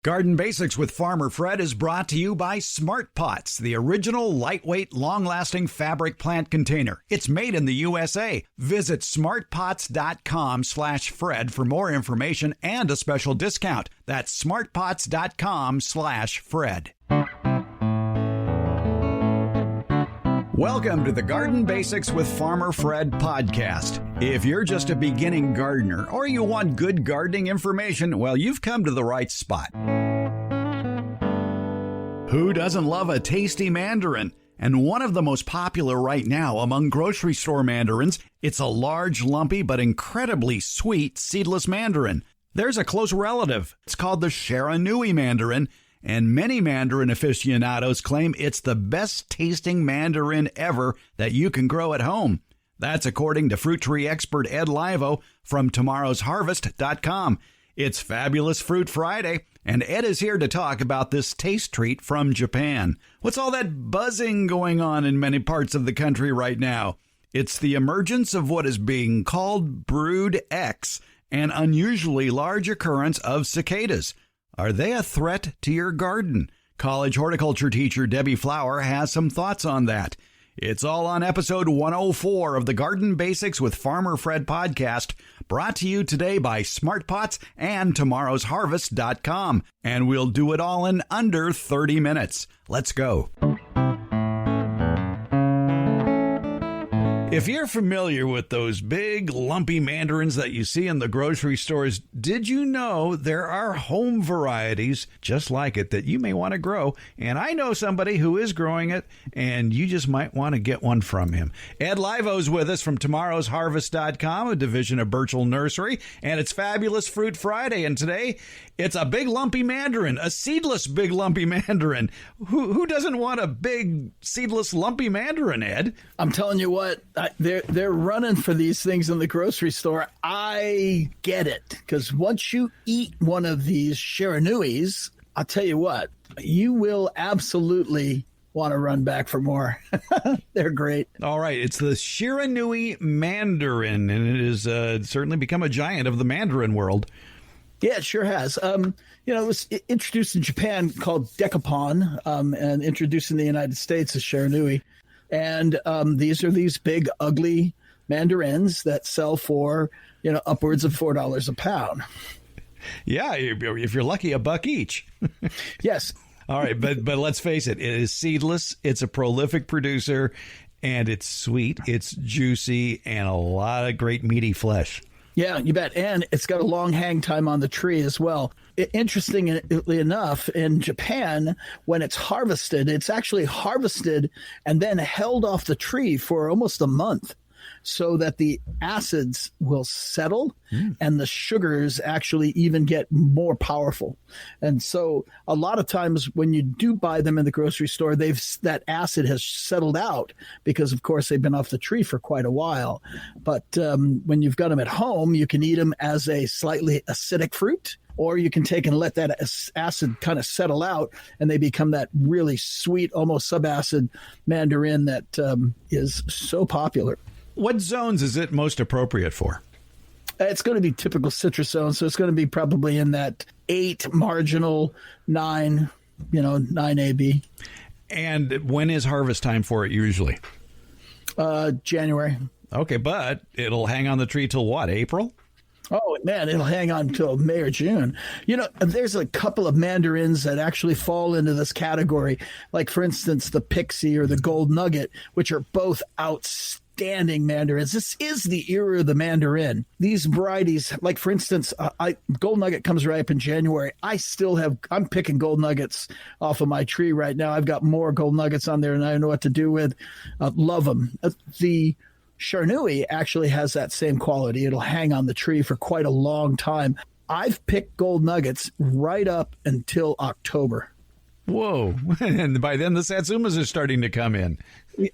Garden Basics with Farmer Fred is brought to you by Smart Pots, the original lightweight, long-lasting fabric plant container. It's made in the USA. Visit smartpots.com/Fred for more information and a special discount. That's smartpots.com/Fred. Welcome to the Garden Basics with Farmer Fred podcast. If you're just a beginning gardener or you want good gardening information, well, you've come to the right spot. Who doesn't love a tasty mandarin? And one of the most popular right now among grocery store mandarins, it's a large, lumpy, but incredibly sweet seedless mandarin. There's a close relative. It's called the Shiranui mandarin. And many mandarin aficionados claim it's the best tasting mandarin ever that you can grow at home. That's according to fruit tree expert Ed Livo from tomorrowsharvest.com. It's Fabulous Fruit Friday, and Ed is here to talk about this taste treat from Japan. What's all that buzzing going on in many parts of the country right now? It's the emergence of what is being called Brood X, an unusually large occurrence of cicadas. Are they a threat to your garden? College horticulture teacher Debbie Flower has some thoughts on that. It's all on episode 104 of the Garden Basics with Farmer Fred podcast, brought to you today by Smart Pots and tomorrowsharvest.com. And we'll do it all in under 30 minutes. Let's go. If you're familiar with those big, lumpy mandarins that you see in the grocery stores, did you know there are home varieties just like it that you may want to grow? And I know somebody who is growing it, and you just might want to get one from him. Ed Livo's with us from tomorrowsharvest.com, a division of Burchell Nursery, and it's Fabulous Fruit Friday. And today, it's a big, lumpy mandarin, a seedless big, lumpy mandarin. Who doesn't want a big, seedless, lumpy mandarin, Ed? I'm telling you what. They're running for these things in the grocery store. I get it, because once you eat one of these Shiranuis, I'll tell you what, you will absolutely want to run back for more. They're great. All right, it's the Shiranui mandarin, and it has certainly become a giant of the mandarin world. Yeah, it sure has. It was introduced in Japan called Decapon, and introduced in the United States as Shiranui. And these are these big, ugly mandarins that sell for, upwards of $4 a pound. Yeah, if you're lucky, $1 each. Yes. All right, but let's face it, it is seedless. It's a prolific producer, and it's sweet, it's juicy, and a lot of great meaty flesh. Yeah, you bet. And it's got a long hang time on the tree as well. Interestingly enough, in Japan, when it's harvested, it's actually harvested and then held off the tree for almost a month so that the acids will settle and the sugars actually even get more powerful. And so a lot of times when you do buy them in the grocery store, that acid has settled out because, of course, they've been off the tree for quite a while. But when you've got them at home, you can eat them as a slightly acidic fruit, or you can take and let that acid kind of settle out and they become that really sweet, almost subacid mandarin that is so popular. What zones is it most appropriate for? It's going to be typical citrus zone, so it's going to be probably in that 8 marginal 9, 9 AB. And when is harvest time for it usually? January. Okay, but it'll hang on the tree till what, April? Oh, man, it'll hang on until May or June. There's a couple of mandarins that actually fall into this category, like, for instance, the Pixie or the Gold Nugget, which are both outstanding mandarins. This is the era of the mandarin. These varieties, like, for instance, Gold Nugget comes ripe in January. I'm picking Gold Nuggets off of my tree right now. I've got more Gold Nuggets on there, and I know what to do with. Love them. The Shiranui actually has that same quality. It'll hang on the tree for quite a long time. I've picked Gold Nuggets right up until October. Whoa. And by then the satsumas are starting to come in.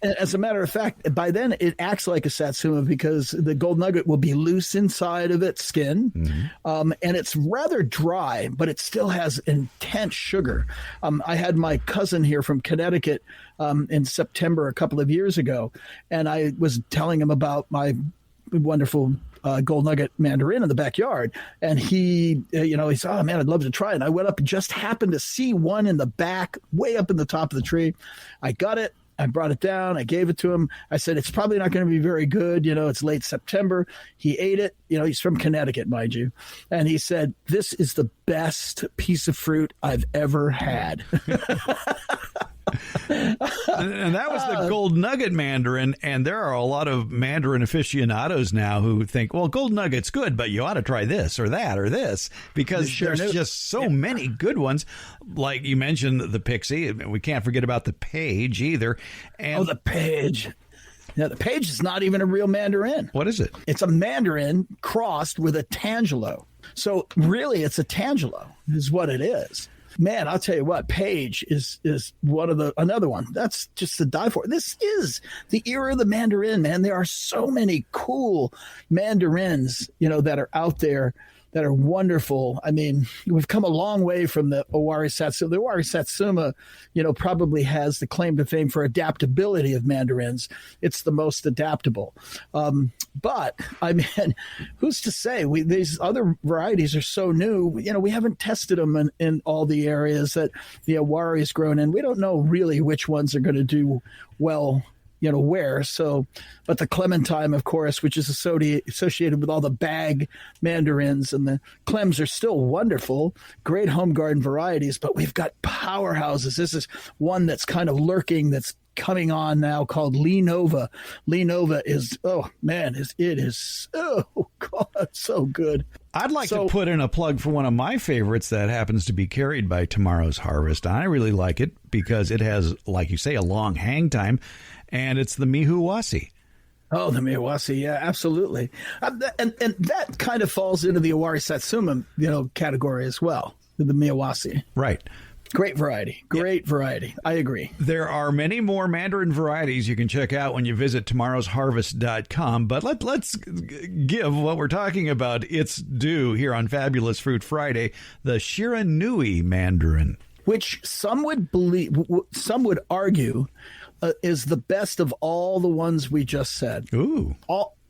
As a matter of fact, by then it acts like a satsuma because the Gold Nugget will be loose inside of its skin. Mm-hmm. And it's rather dry, but it still has intense sugar. I had my cousin here from Connecticut in September a couple of years ago, and I was telling him about my wonderful gold nugget mandarin in the backyard. And he said, oh man, I'd love to try it. And I went up and just happened to see one in the back, way up in the top of the tree. I got it. I brought it down. I gave it to him. I said, it's probably not going to be very good. It's late September. He ate it. He's from Connecticut, mind you. And he said, this is the best piece of fruit I've ever had. And that was the gold nugget mandarin. And there are a lot of mandarin aficionados now who think, well, gold nugget's good, but you ought to try this or that or this, because there's just so many good ones. Like you mentioned, the pixie. We can't forget about the page either. And the page. Yeah, the page is not even a real mandarin. What is it? It's a mandarin crossed with a tangelo. So really, it's a tangelo is what it is. Man, I'll tell you what, page is another one. That's just to die for. This is the era of the mandarin, man. There are so many cool mandarins, that are out there that are wonderful. I mean, we've come a long way from the Owari Satsuma. The Owari Satsuma, probably has the claim to fame for adaptability of mandarins. It's the most adaptable. But, I mean, who's to say? These other varieties are so new. We haven't tested them in all the areas that the Owari is grown in. We don't know really which ones are going to do well where. So, but the clementine, of course, which is associated with all the bag mandarins, and the clems are still wonderful, great home garden varieties, but we've got powerhouses. This is one that's kind of lurking, that's coming on now, called Lee Nova. Lee Nova is, oh man, it is, oh God, so good. I'd like to put in a plug for one of my favorites that happens to be carried by Tomorrow's Harvest. I really like it because it has, like you say, a long hang time, and it's the Mihuwasi. Oh, the Mihuwasi, yeah, absolutely. And that kind of falls into the Owari Satsuma, category as well, the Mihuwasi. Right. Great variety. Great variety. I agree. There are many more mandarin varieties you can check out when you visit tomorrowsharvest.com. But let's give what we're talking about its due here on Fabulous Fruit Friday, the Shiranui mandarin. Which some would argue is the best of all the ones we just said. Ooh.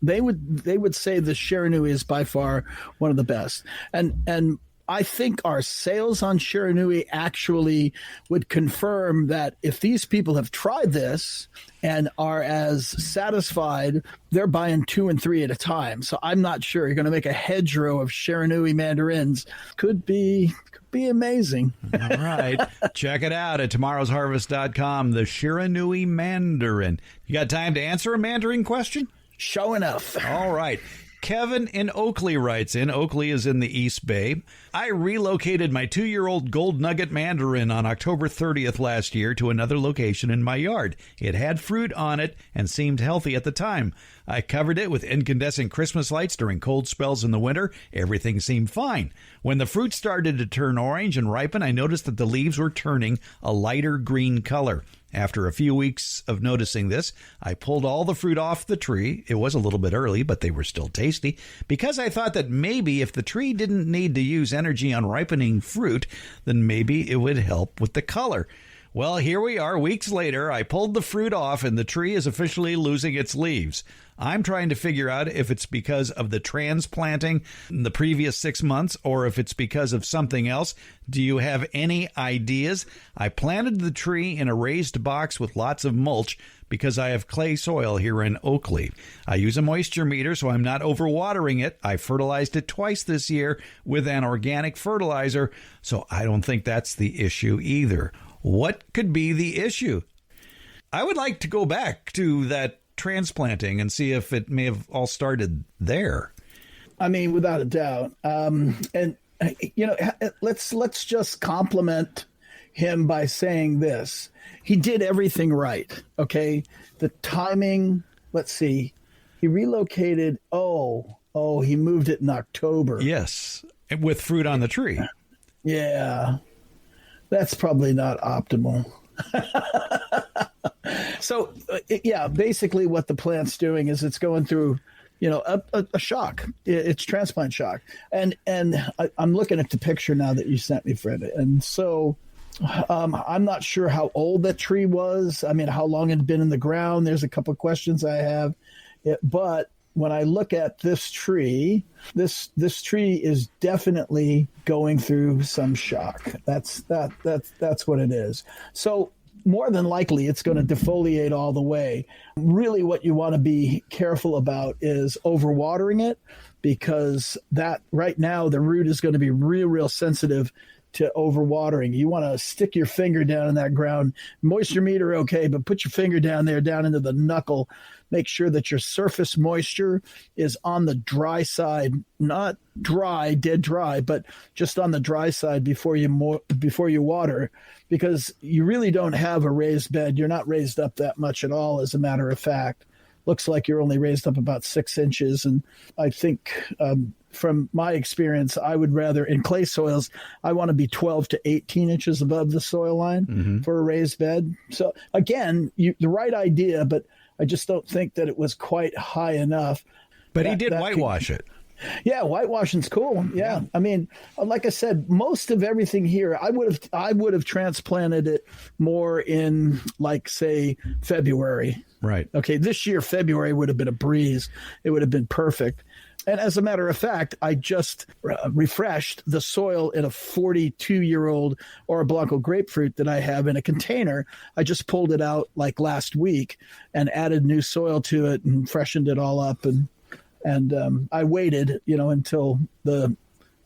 They would say the Shiranui is by far one of the best. And I think our sales on Shiranui actually would confirm that if these people have tried this and are as satisfied, they're buying 2 and 3 at a time. So I'm not sure. You're going to make a hedgerow of Shiranui mandarins. Could be amazing. All right. Check it out at tomorrowsharvest.com, the Shiranui mandarin. You got time to answer a mandarin question? Show enough. All right. Kevin in Oakley writes in. Oakley is in the East Bay. I relocated my 2-year-old gold nugget mandarin on October 30th last year to another location in my yard. It had fruit on it and seemed healthy at the time. I covered it with incandescent Christmas lights during cold spells in the winter. Everything seemed fine. When the fruit started to turn orange and ripen, I noticed that the leaves were turning a lighter green color. After a few weeks of noticing this, I pulled all the fruit off the tree. It was a little bit early, but they were still tasty, because I thought that maybe if the tree didn't need to use energy on ripening fruit, then maybe it would help with the color. Well, here we are, weeks later. I pulled the fruit off, and the tree is officially losing its leaves. I'm trying to figure out if it's because of the transplanting in the previous 6 months or if it's because of something else. Do you have any ideas? I planted the tree in a raised box with lots of mulch because I have clay soil here in Oakley. I use a moisture meter so I'm not overwatering it. I fertilized it twice this year with an organic fertilizer, so I don't think that's the issue either. What could be the issue? I would like to go back to that transplanting and see if it may have all started there. I mean, without a doubt. And let's just compliment him by saying this. He did everything right. Okay. The timing, let's see. He relocated. He moved it in October. Yes. With fruit on the tree. Yeah. That's probably not optimal. So, basically what the plant's doing is it's going through, a shock. It's transplant shock. And I'm looking at the picture now that you sent me, Fred. And so I'm not sure how old that tree was. I mean, how long it had been in the ground. There's a couple of questions I have. But when I look at this tree, this tree is definitely going through some shock. That's what it is. So more than likely, it's going to defoliate all the way. Really, what you want to be careful about is overwatering it, because that right now the root is going to be real sensitive to overwatering. You want to stick your finger down in that ground. Moisture meter, okay, but put your finger down there, down into the knuckle. Make sure that your surface moisture is on the dry side, not dry, dead dry, but just on the dry side before you water, because you really don't have a raised bed. You're not raised up that much at all, as a matter of fact. Looks like you're only raised up about 6 inches. And I think from my experience, I would rather, in clay soils, I want to be 12 to 18 inches above the soil line for a raised bed. So again, the right idea, but I just don't think that it was quite high enough. But he did whitewash it. Yeah, whitewashing's cool. Yeah. I mean, like I said, most of everything here, I would have transplanted it more in, like, say, February. Right. Okay, this year, February would have been a breeze. It would have been perfect. And as a matter of fact, I just refreshed the soil in a 42-year-old Oro Blanco grapefruit that I have in a container. I just pulled it out like last week and added new soil to it and freshened it all up. And I waited, until the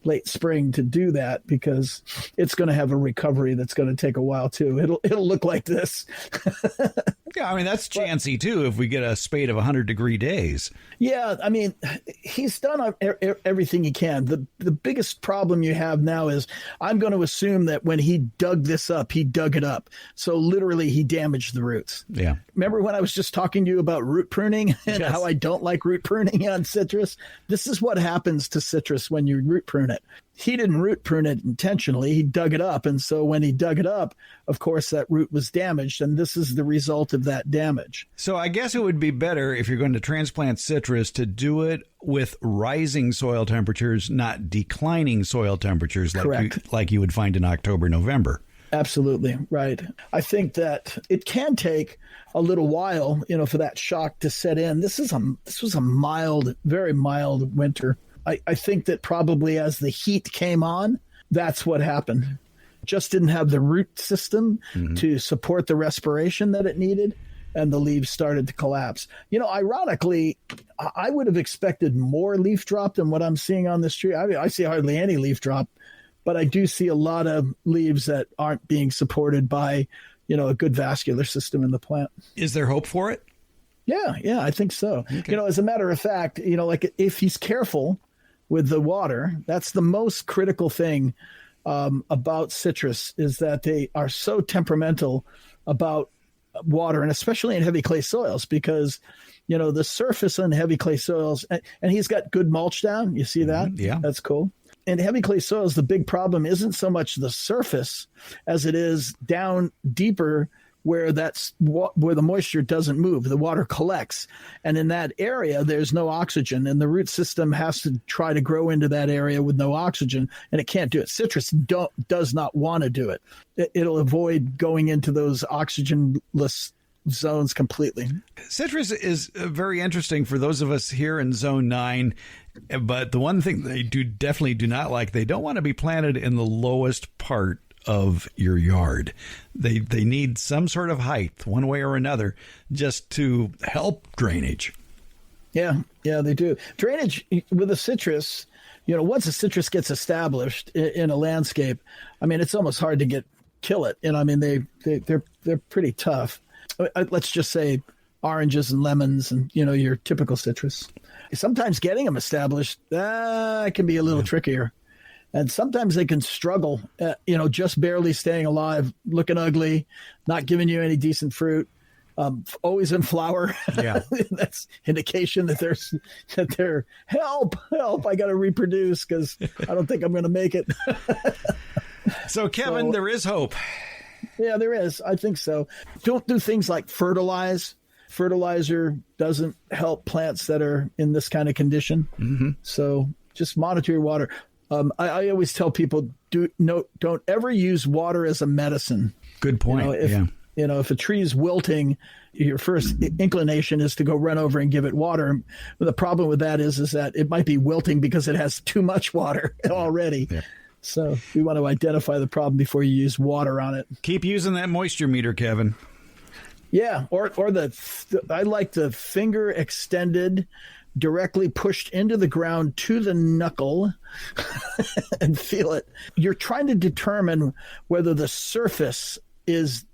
late spring to do that, because it's going to have a recovery that's going to take a while too. It'll look like this. Yeah, I mean, that's chancy too if we get a spate of 100-degree days. Yeah, I mean, he's done everything he can. The biggest problem you have now is, I'm going to assume that when he dug this up, he dug it up. So literally he damaged the roots. Yeah. Remember when I was just talking to you about root pruning and how I don't like root pruning on citrus? This is what happens to citrus when you root prune it. He didn't root prune it intentionally. He dug it up. And so when he dug it up, of course, that root was damaged. And this is the result of that damage. So I guess it would be better, if you're going to transplant citrus, to do it with rising soil temperatures, not declining soil temperatures like you would find in October, November. Absolutely. Right. I think that it can take a little while, for that shock to set in. This was a mild, very mild winter. I think that probably as the heat came on, that's what happened. Just didn't have the root system to support the respiration that it needed, and the leaves started to collapse. Ironically, I would have expected more leaf drop than what I'm seeing on this tree. I mean, I see hardly any leaf drop, but I do see a lot of leaves that aren't being supported by, a good vascular system in the plant. Is there hope for it? Yeah, I think so. Okay. As a matter of fact, like if he's careful with the water, that's the most critical thing about citrus, is that they are so temperamental about water, and especially in heavy clay soils, because, the surface on heavy clay soils, and he's got good mulch down. You see that? Yeah. That's cool. In heavy clay soils, the big problem isn't so much the surface as it is down deeper, where the moisture doesn't move, the water collects. And in that area, there's no oxygen, and the root system has to try to grow into that area with no oxygen, and it can't do it. Citrus does not want to do it. It'll avoid going into those oxygenless zones completely. Citrus is very interesting for those of us here in Zone 9, but the one thing they definitely do not like, they don't want to be planted in the lowest part of your yard. They need some sort of height, one way or another, just to help drainage. Yeah, they do. Drainage with a citrus, once a citrus gets established in a landscape, I mean, it's almost hard to kill it. I mean, they're pretty tough. Let's just say oranges and lemons and, your typical citrus. Sometimes getting them established, can be a little trickier. And sometimes they can struggle, just barely staying alive, looking ugly, not giving you any decent fruit, always in flower. Yeah. That's indication that they're help, I got to reproduce because I don't think I'm going to make it. So, Kevin, there is hope. Yeah, there is. I think so. Don't do things like fertilize. Fertilizer doesn't help plants that are in this kind of condition. Mm-hmm. So just monitor your water. I always tell people, don't ever use water as a medicine. Good point. if a tree's wilting, your first inclination is to go run over and give it water. But the problem with that is that it might be wilting because it has too much water already. Yeah. So we want to identify the problem before you use water on it. Keep using that moisture meter, Kevin. Yeah, or I like the finger extended, directly pushed into the ground to the knuckle and feel it. You're trying to determine whether the surface is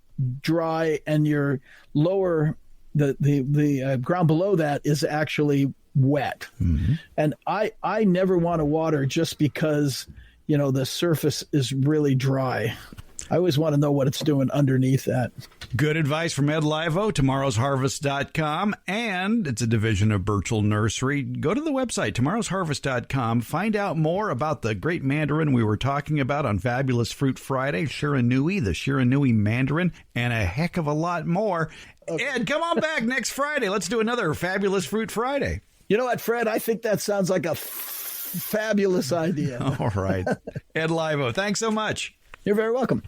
dry and your lower, the ground below that is actually wet. Mm-hmm. And I never want to water just because, the surface is really dry. I always want to know what it's doing underneath that. Good advice from Ed Livo, tomorrowsharvest.com, and it's a division of Burchell Nursery. Go to the website, tomorrowsharvest.com. Find out more about the great mandarin we were talking about on Fabulous Fruit Friday, Shiranui, the Shiranui mandarin, and a heck of a lot more. Okay. Ed, come on back next Friday. Let's do another Fabulous Fruit Friday. You know what, Fred? I think that sounds like a fabulous idea. All right. Ed Livo, thanks so much. You're very welcome.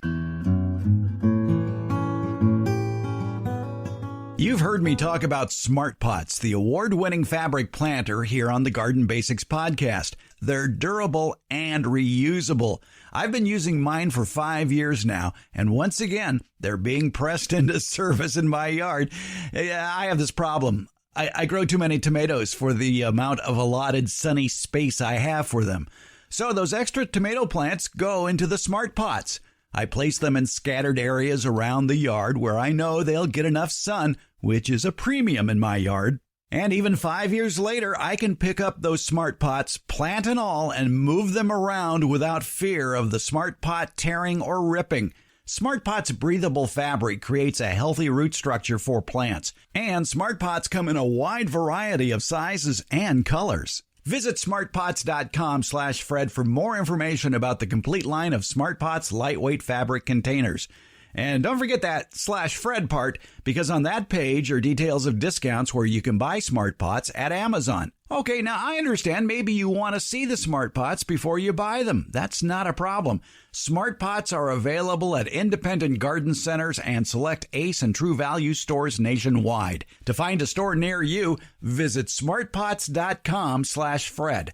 You've heard me talk about Smart Pots, the award-winning fabric planter here on the Garden Basics podcast. They're durable and reusable. I've been using mine for 5 years now, and once again, they're being pressed into service in my yard. I have this problem. I grow too many tomatoes for the amount of allotted sunny space I have for them. So those extra tomato plants go into the Smart Pots. I place them in scattered areas around the yard where I know they'll get enough sun, which is a premium in my yard. And even 5 years later, I can pick up those Smart Pots, plant and all, and move them around without fear of the Smart Pot tearing or ripping. Smart Pot's breathable fabric creates a healthy root structure for plants, and Smart Pots come in a wide variety of sizes and colors. Visit smartpots.com/Fred for more information about the complete line of Smart Pots lightweight fabric containers. And don't forget that /Fred part, because on that page are details of discounts where you can buy Smart Pots at Amazon. Okay, now I understand maybe you want to see the Smart Pots before you buy them. That's not a problem. Smart Pots are available at independent garden centers and select Ace and True Value stores nationwide. To find a store near you, visit smartpots.com/Fred.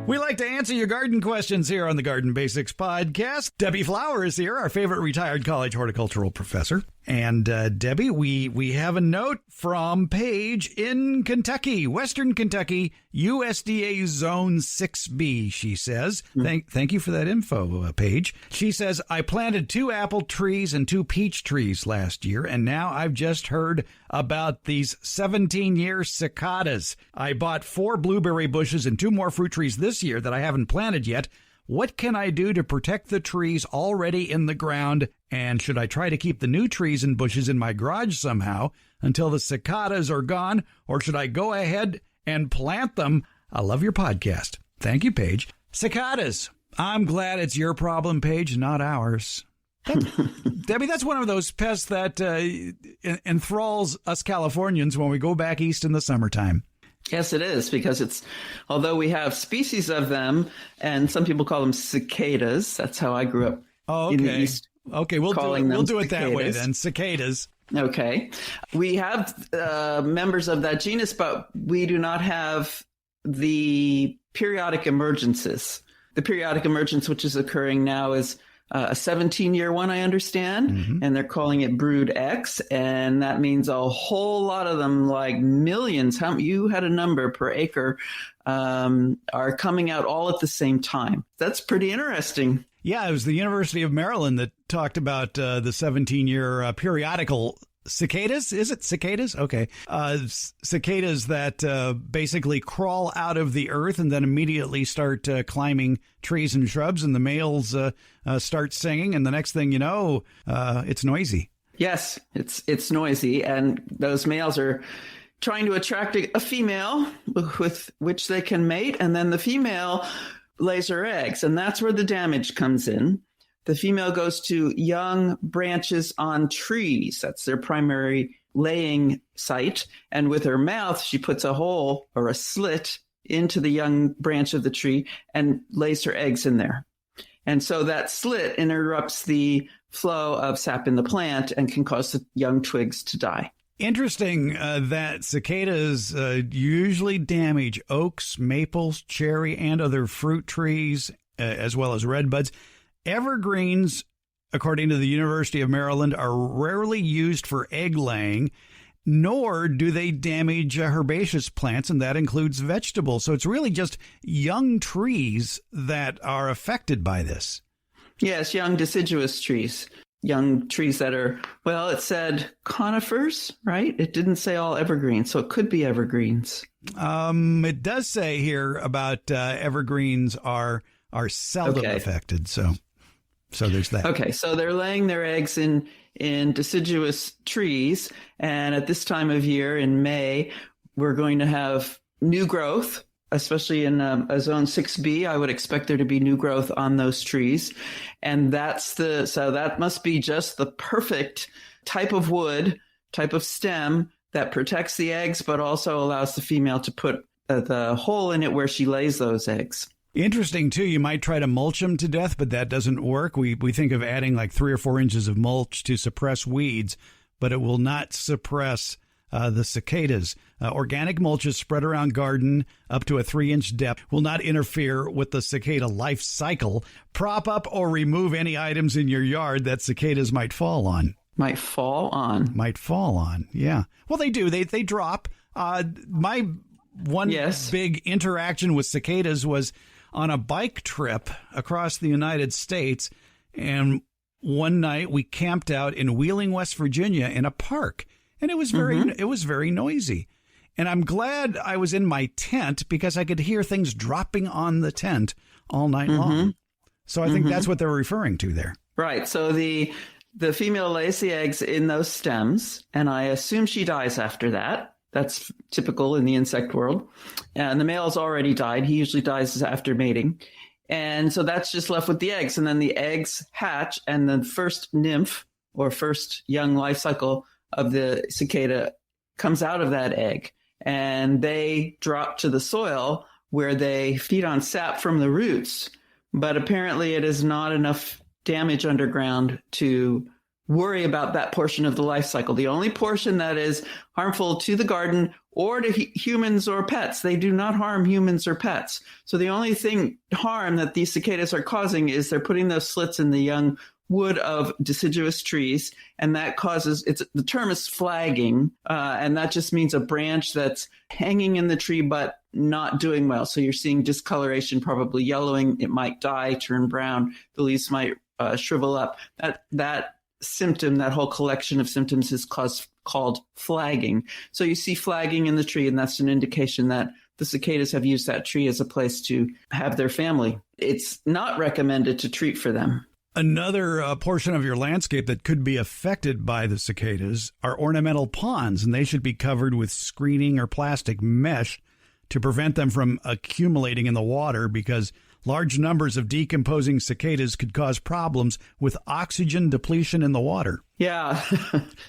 We like to answer your garden questions here on the Garden Basics podcast. Debbie Flower is here, our favorite retired college horticultural professor. And Debbie, we have a note from Paige in Kentucky, Western Kentucky, USDA Zone 6B, she says. Thank you for that info, Paige. She says, I planted 2 apple trees and 2 peach trees last year, and now I've just heard about these 17-year cicadas. I bought 4 blueberry bushes and 2 more fruit trees this year that I haven't planted yet. What can I do to protect the trees already in the ground? And should I try to keep the new trees and bushes in my garage somehow until the cicadas are gone? Or should I go ahead and plant them? I love your podcast. Thank you, Paige. Cicadas. I'm glad it's your problem, Paige, not ours. Debbie, that's one of those pests that enthralls us Californians when we go back east in the summertime. Yes, it is, because although we have species of them, and some people call them cicadas, that's how I grew up in the East. Okay, we'll do it that way then, cicadas. Okay. We have members of that genus, but we do not have the periodic emergences. The periodic emergence, which is occurring now, is a 17-year one, I understand, and they're calling it Brood X, and that means a whole lot of them, like millions, you had a number per acre, are coming out all at the same time. That's pretty interesting. Yeah, it was the University of Maryland that talked about the 17-year periodical cicadas. Is it cicadas? Okay. Cicadas that basically crawl out of the earth and then immediately start climbing trees and shrubs, and the males start singing, and the next thing you know, it's noisy. Yes, it's noisy, and those males are trying to attract a female with which they can mate, and then the female lays her eggs, and that's where the damage comes in. The female goes to young branches on trees. That's their primary laying site. And with her mouth, she puts a hole or a slit into the young branch of the tree and lays her eggs in there. And so that slit interrupts the flow of sap in the plant and can cause the young twigs to die. Interesting that cicadas usually damage oaks, maples, cherry, and other fruit trees, as well as redbuds. Evergreens, according to the University of Maryland, are rarely used for egg laying, nor do they damage herbaceous plants, and that includes vegetables. So it's really just young trees that are affected by this. Yes, young deciduous trees. Young trees that are, well, it said conifers, right? It didn't say all evergreens, so it could be evergreens. It does say here about evergreens are seldom affected, so there's that. Okay, so they're laying their eggs in deciduous trees, and at this time of year in May, we're going to have new growth. Especially in a zone 6B, I would expect there to be new growth on those trees. And so that must be just the perfect type of wood, type of stem that protects the eggs, but also allows the female to put the hole in it where she lays those eggs. Interesting, too. You might try to mulch them to death, but that doesn't work. We think of adding like 3 or 4 inches of mulch to suppress weeds, but it will not suppress the cicadas. Organic mulches spread around garden up to a 3-inch depth will not interfere with the cicada life cycle. Prop up or remove any items in your yard that cicadas might fall on. Might fall on, yeah. Well, they do. They drop. My one big interaction with cicadas was on a bike trip across the United States, and one night we camped out in Wheeling, West Virginia in a park. And it was very noisy. And I'm glad I was in my tent because I could hear things dropping on the tent all night long. So I think that's what they're referring to there. Right. So the female lays the eggs in those stems, and I assume she dies after that. That's typical in the insect world. And the male's already died. He usually dies after mating. And so that's just left with the eggs. And then the eggs hatch, and the first nymph or first young life cycle of the cicada comes out of that egg, and they drop to the soil where they feed on sap from the roots. But apparently it is not enough damage underground to worry about that portion of the life cycle. The only portion that is harmful to the garden or to humans or pets, they do not harm humans or pets. So the only harm that these cicadas are causing is they're putting those slits in the young wood of deciduous trees, and that causes the term is flagging, and that just means a branch that's hanging in the tree but not doing well. So you're seeing discoloration, probably yellowing. It might die, turn brown. The leaves might shrivel up. That symptom, that whole collection of symptoms, is called flagging. So you see flagging in the tree, and that's an indication that the cicadas have used that tree as a place to have their family. It's not recommended to treat for them. Another portion of your landscape that could be affected by the cicadas are ornamental ponds, and they should be covered with screening or plastic mesh to prevent them from accumulating in the water, because large numbers of decomposing cicadas could cause problems with oxygen depletion in the water. Yeah,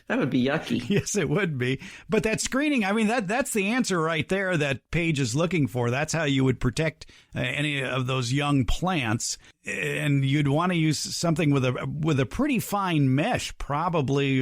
that would be yucky. Yes, it would be. But that screening, I mean, that's the answer right there that Paige is looking for. That's how you would protect any of those young plants. And you'd want to use something with a pretty fine mesh, probably,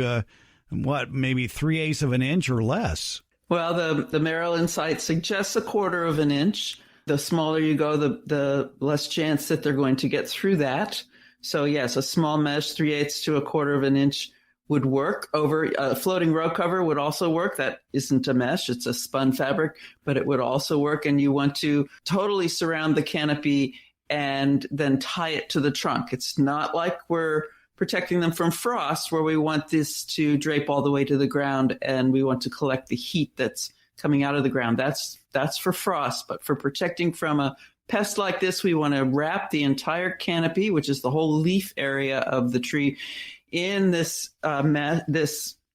maybe 3/8 of an inch or less. Well, the Maryland site suggests 1/4 of an inch. The smaller you go, the less chance that they're going to get through that. So yes, a small mesh, 3/8 to 1/4 of an inch would work. Over a floating row cover would also work. That isn't a mesh, it's a spun fabric, but it would also work. And you want to totally surround the canopy and then tie it to the trunk. It's not like we're protecting them from frost, where we want this to drape all the way to the ground and we want to collect the heat that's coming out of the ground. That's for frost. But for protecting from a pest like this, we want to wrap the entire canopy, which is the whole leaf area of the tree, in this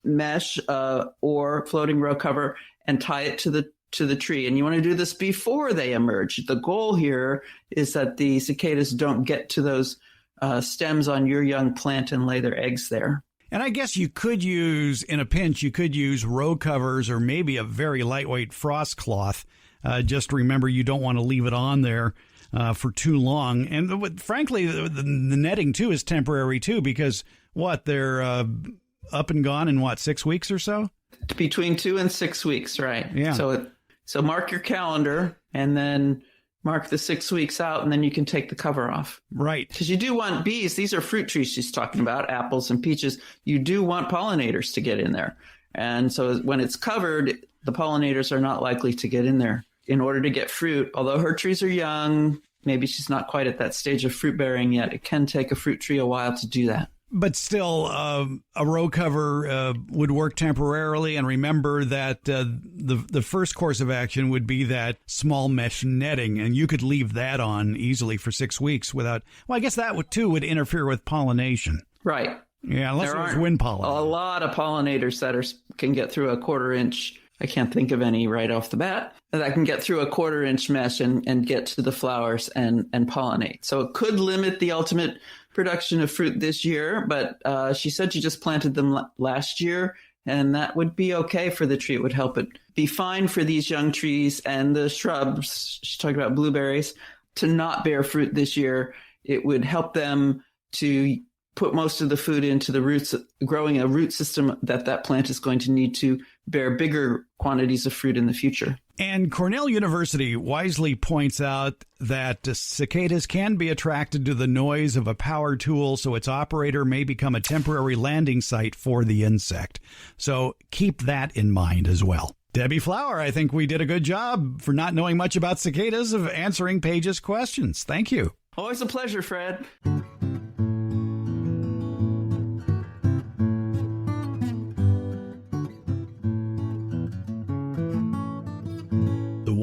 mesh or floating row cover, and tie it to the tree. And you want to do this before they emerge. The goal here is that the cicadas don't get to those stems on your young plant and lay their eggs there. And I guess you could use, in a pinch, you could use row covers or maybe a very lightweight frost cloth. Just remember, you don't want to leave it on there for too long. And frankly, the netting, too, is temporary, too, because, they're up and gone in, 6 weeks or so? Between 2 and 6 weeks, right. Yeah. So mark your calendar and then mark the 6 weeks out, and then you can take the cover off. Right. Because you do want bees. These are fruit trees she's talking about, apples and peaches. You do want pollinators to get in there. And so when it's covered, the pollinators are not likely to get in there in order to get fruit. Although her trees are young, maybe she's not quite at that stage of fruit bearing yet. It can take a fruit tree a while to do that. But still, a row cover would work temporarily. And remember that the first course of action would be that small mesh netting. And you could leave that on easily for 6 weeks without... Well, I guess that would interfere with pollination. Right. Yeah, unless it was wind pollen. A lot of pollinators that can get through a 1/4 inch. I can't think of any right off the bat that can get through a 1/4 inch mesh and get to the flowers and pollinate. So it could limit the ultimate production of fruit this year, but she said she just planted them last year, and that would be okay for the tree. It would help it be fine for these young trees and the shrubs. She's talking about blueberries to not bear fruit this year. It would help them to put most of the food into the roots, growing a root system that plant is going to need to bear bigger quantities of fruit in the future. And Cornell University wisely points out that cicadas can be attracted to the noise of a power tool, so its operator may become a temporary landing site for the insect. So keep that in mind as well. Debbie Flower, I think we did a good job for not knowing much about cicadas of answering Paige's questions. Thank you. Always a pleasure, Fred.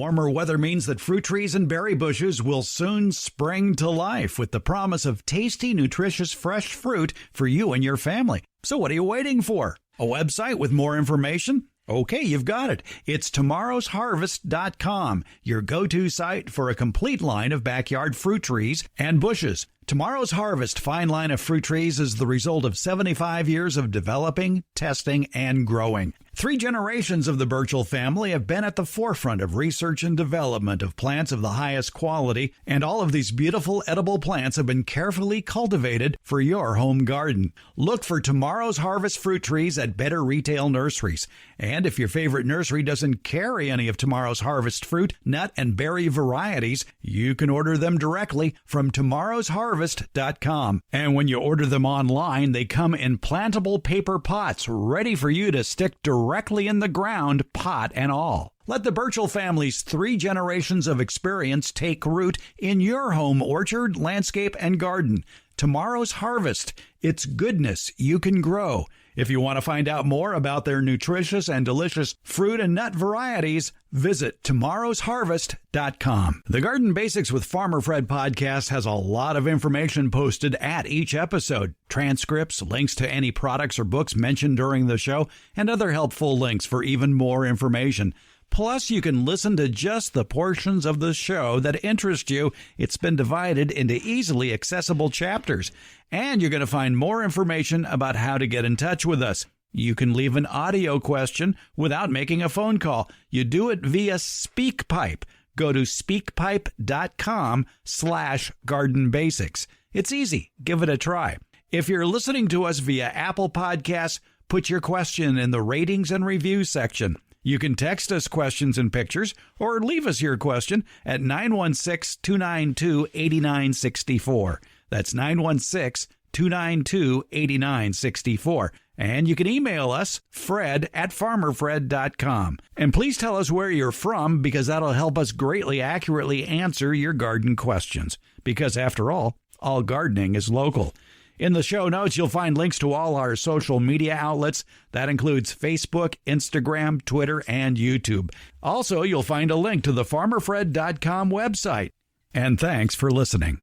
Warmer weather means that fruit trees and berry bushes will soon spring to life with the promise of tasty, nutritious, fresh fruit for you and your family. So what are you waiting for? A website with more information? Okay, you've got it. It's tomorrowsharvest.com, your go-to site for a complete line of backyard fruit trees and bushes. Tomorrow's Harvest fine line of fruit trees is the result of 75 years of developing, testing, and growing. 3 generations of the Burchell family have been at the forefront of research and development of plants of the highest quality, and all of these beautiful edible plants have been carefully cultivated for your home garden. Look for Tomorrow's Harvest fruit trees at better retail nurseries. And if your favorite nursery doesn't carry any of Tomorrow's Harvest fruit, nut, and berry varieties, you can order them directly from tomorrowsharvest.com. And when you order them online, they come in plantable paper pots ready for you to stick directly in the ground, pot and all. Let the Burchell family's 3 generations of experience take root in your home orchard, landscape, and garden. Tomorrow's Harvest. It's goodness you can grow. If you want to find out more about their nutritious and delicious fruit and nut varieties, visit tomorrowsharvest.com. The Garden Basics with Farmer Fred podcast has a lot of information posted at each episode. Transcripts, links to any products or books mentioned during the show, and other helpful links for even more information. Plus, you can listen to just the portions of the show that interest you. It's been divided into easily accessible chapters. And you're going to find more information about how to get in touch with us. You can leave an audio question without making a phone call. You do it via SpeakPipe. Go to speakpipe.com/gardenbasics. It's easy. Give it a try. If you're listening to us via Apple Podcasts, put your question in the ratings and reviews section. You can text us questions and pictures or leave us your question at 916-292-8964. That's 916-292-8964. And you can email us, fred@farmerfred.com. And please tell us where you're from, because that'll help us greatly accurately answer your garden questions. Because after all gardening is local. In the show notes, you'll find links to all our social media outlets. That includes Facebook, Instagram, Twitter, and YouTube. Also, you'll find a link to the farmerfred.com website. And thanks for listening.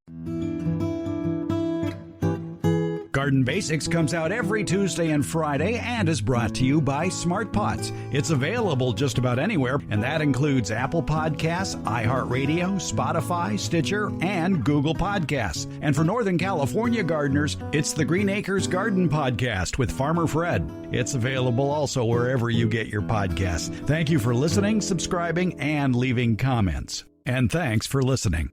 Garden Basics comes out every Tuesday and Friday and is brought to you by Smart Pots. It's available just about anywhere, and that includes Apple Podcasts, iHeartRadio, Spotify, Stitcher, and Google Podcasts. And for Northern California gardeners, it's the Green Acres Garden Podcast with Farmer Fred. It's available also wherever you get your podcasts. Thank you for listening, subscribing, and leaving comments. And thanks for listening.